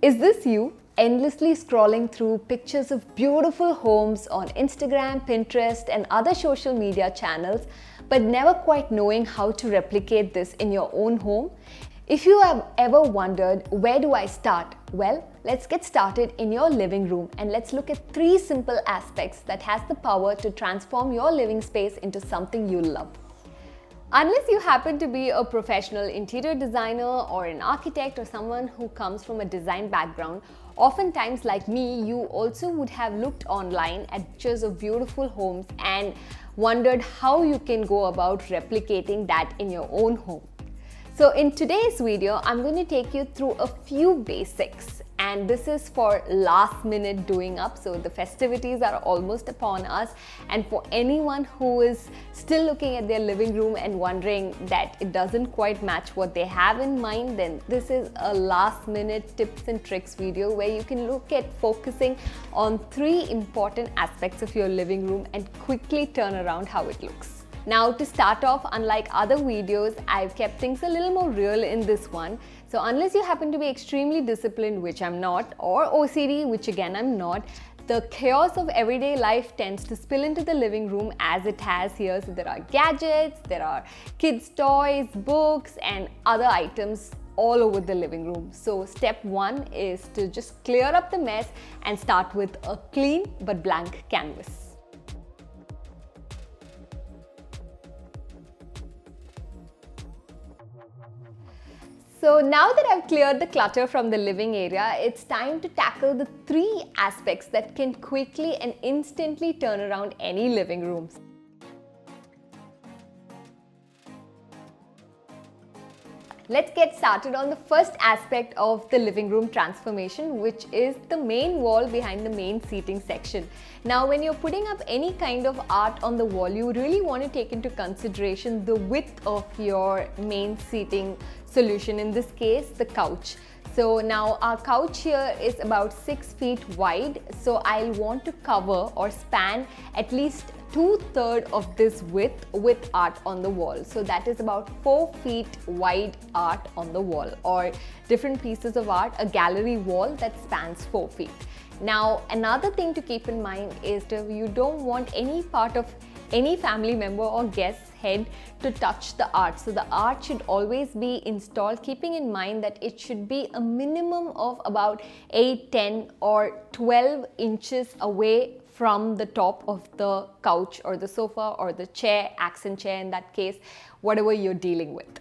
Is this you? Endlessly scrolling through pictures of beautiful homes on Instagram, Pinterest, and other social media channels, but never quite knowing how to replicate this in your own home? If you have ever wondered, where do I start? Well, let's get started in your living room and let's look at 3 simple aspects that has the power to transform your living space into something you love. Unless you happen to be a professional interior designer or an architect or someone who comes from a design background, oftentimes like me, you also would have looked online at pictures of beautiful homes and wondered how you can go about replicating that in your own home. So in today's video, I'm going to take you through a few basics, and this is for last minute doing up. So the festivities are almost upon us, and for anyone who is still looking at their living room and wondering that it doesn't quite match what they have in mind, then this is a last minute tips and tricks video where you can look at focusing on 3 important aspects of your living room and quickly turn around how it looks. Now, to start off, unlike other videos, I've kept things a little more real in this one. So unless you happen to be extremely disciplined, which I'm not, or OCD, which again I'm not, the chaos of everyday life tends to spill into the living room as it has here. So there are gadgets, there are kids' toys, books, and other items all over the living room. So step 1 is to just clear up the mess and start with a clean but blank canvas. So now that I've cleared the clutter from the living area, it's time to tackle the 3 aspects that can quickly and instantly turn around any living rooms. Let's get started on the first aspect of the living room transformation, which is the main wall behind the main seating section. Now, when you're putting up any kind of art on the wall, you really want to take into consideration the width of your main seating solution, in this case, the couch. So now our couch here is about 6 feet wide. So I'll want to cover or span at least 2/3 of this width with art on the wall. So that is about 4 feet wide art on the wall, or different pieces of art, a gallery wall that spans 4 feet. Now, another thing to keep in mind is that you don't want any part of any family member or guest's head to touch the art. So the art should always be installed, keeping in mind that it should be a minimum of about 8, 10 or 12 inches away from the top of the couch or the sofa or the chair, accent chair in that case, whatever you're dealing with.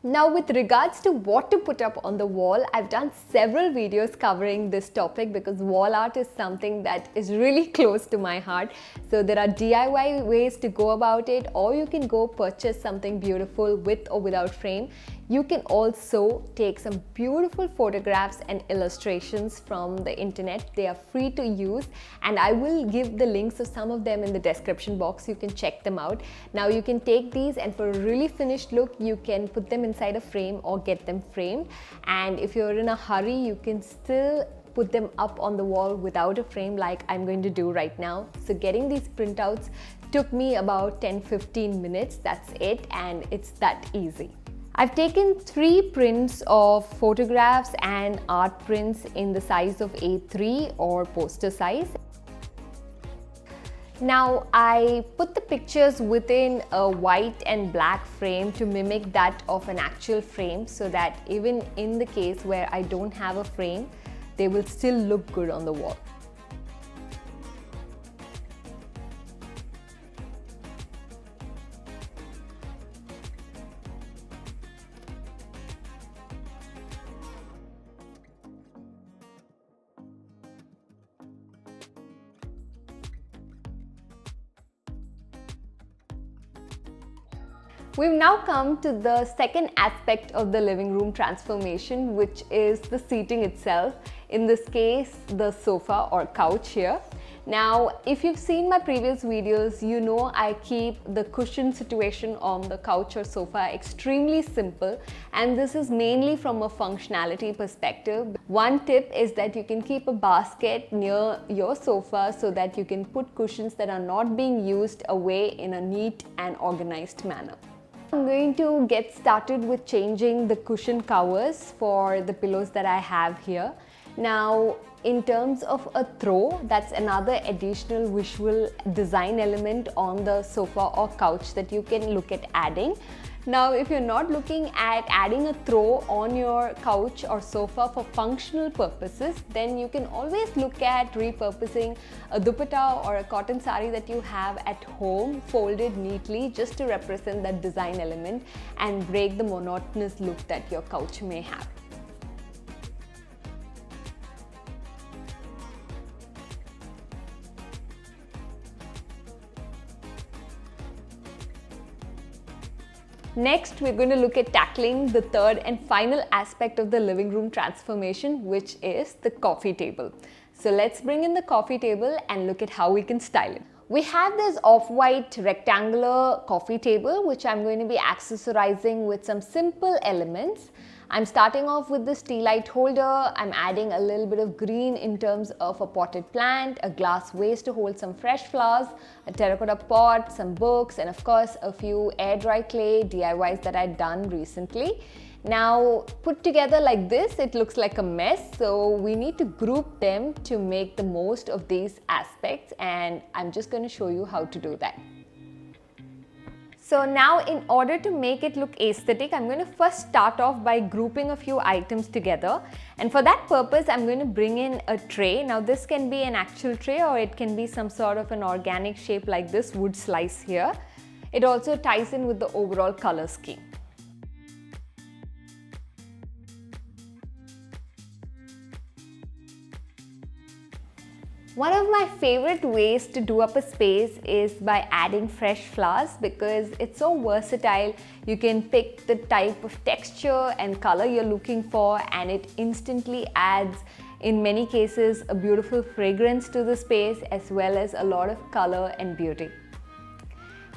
Now, with regards to what to put up on the wall, I've done several videos covering this topic because wall art is something that is really close to my heart. So there are DIY ways to go about it, or you can go purchase something beautiful with or without frame. You can also take some beautiful photographs and illustrations from the internet. They are free to use, and I will give the links of some of them in the description box. You can check them out. Now you can take these, and for a really finished look, you can put them inside a frame or get them framed. And if you're in a hurry, you can still put them up on the wall without a frame, like I'm going to do right now. So getting these printouts took me about 10-15 minutes. That's it, and it's that easy. I've taken 3 prints of photographs and art prints in the size of A3 or poster size. Now, I put the pictures within a white and black frame to mimic that of an actual frame, so that even in the case where I don't have a frame, they will still look good on the wall. We've now come to the second aspect of the living room transformation, which is the seating itself. In this case, the sofa or couch here. Now, if you've seen my previous videos, you know I keep the cushion situation on the couch or sofa extremely simple, and this is mainly from a functionality perspective. One tip is that you can keep a basket near your sofa so that you can put cushions that are not being used away in a neat and organized manner. I'm going to get started with changing the cushion covers for the pillows that I have here. Now, in terms of a throw, that's another additional visual design element on the sofa or couch that you can look at adding. Now, if you're not looking at adding a throw on your couch or sofa for functional purposes, then you can always look at repurposing a dupatta or a cotton sari that you have at home, folded neatly just to represent that design element and break the monotonous look that your couch may have. Next, we're going to look at tackling the third and final aspect of the living room transformation, which is the coffee table. So let's bring in the coffee table and look at how we can style it. We have this off-white rectangular coffee table, which I'm going to be accessorizing with some simple elements. I'm starting off with the tea light holder. I'm adding a little bit of green in terms of a potted plant, a glass vase to hold some fresh flowers, a terracotta pot, some books, and of course a few air dry clay DIYs that I'd done recently. Now, put together like this, it looks like a mess, so we need to group them to make the most of these aspects, and I'm just going to show you how to do that. So now, in order to make it look aesthetic, I'm going to first start off by grouping a few items together, and for that purpose I'm going to bring in a tray. Now this can be an actual tray or it can be some sort of an organic shape like this wood slice here. It also ties in with the overall color scheme. One of my favorite ways to do up a space is by adding fresh flowers, because it's so versatile. You can pick the type of texture and color you're looking for, and it instantly adds, in many cases, a beautiful fragrance to the space as well as a lot of color and beauty.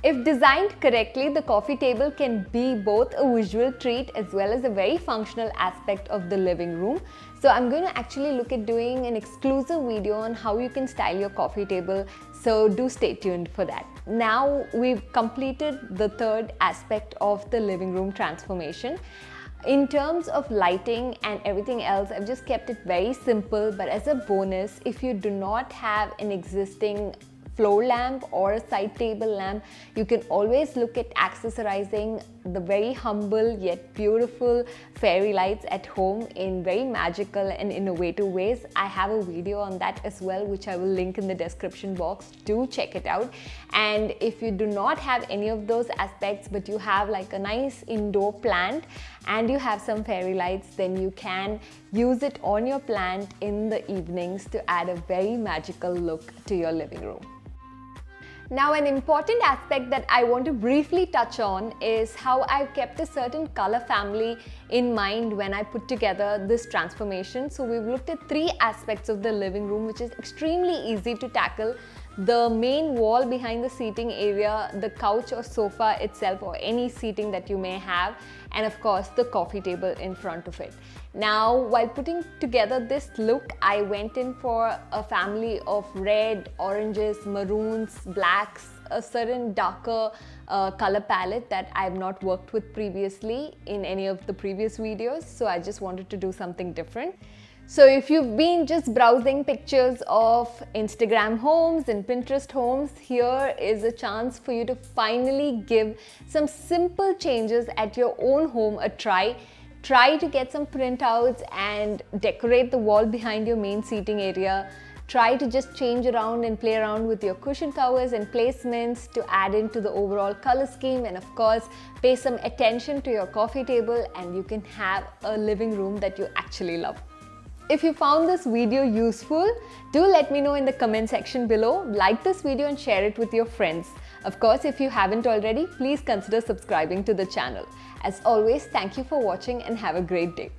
If designed correctly, the coffee table can be both a visual treat as well as a very functional aspect of the living room. So I'm going to actually look at doing an exclusive video on how you can style your coffee table, so do stay tuned for that. Now we've completed the third aspect of the living room transformation. In terms of lighting and everything else, I've just kept it very simple, but as a bonus, if you do not have an existing floor lamp or a side table lamp, you can always look at accessorizing the very humble yet beautiful fairy lights at home in very magical and innovative ways. I have a video on that as well, which I will link in the description box. Do check it out. And if you do not have any of those aspects, but you have like a nice indoor plant and you have some fairy lights, then you can use it on your plant in the evenings to add a very magical look to your living room. Now, an important aspect that I want to briefly touch on is how I've kept a certain color family in mind when I put together this transformation. So we've looked at three aspects of the living room, which is extremely easy to tackle: the main wall behind the seating area, the couch or sofa itself or any seating that you may have, and of course the coffee table in front of it. Now, while putting together this look, I went in for a family of red, oranges, maroons, blacks, a certain darker color palette that I've not worked with previously in any of the previous videos, so I just wanted to do something different. So if you've been just browsing pictures of Instagram homes and Pinterest homes, here is a chance for you to finally give some simple changes at your own home a try. Try to get some printouts and decorate the wall behind your main seating area. Try to just change around and play around with your cushion covers and placements to add into the overall color scheme, and of course pay some attention to your coffee table, and you can have a living room that you actually love. If you found this video useful, do let me know in the comment section below. Like this video and share it with your friends. Of course, if you haven't already, please consider subscribing to the channel. As always, thank you for watching and have a great day.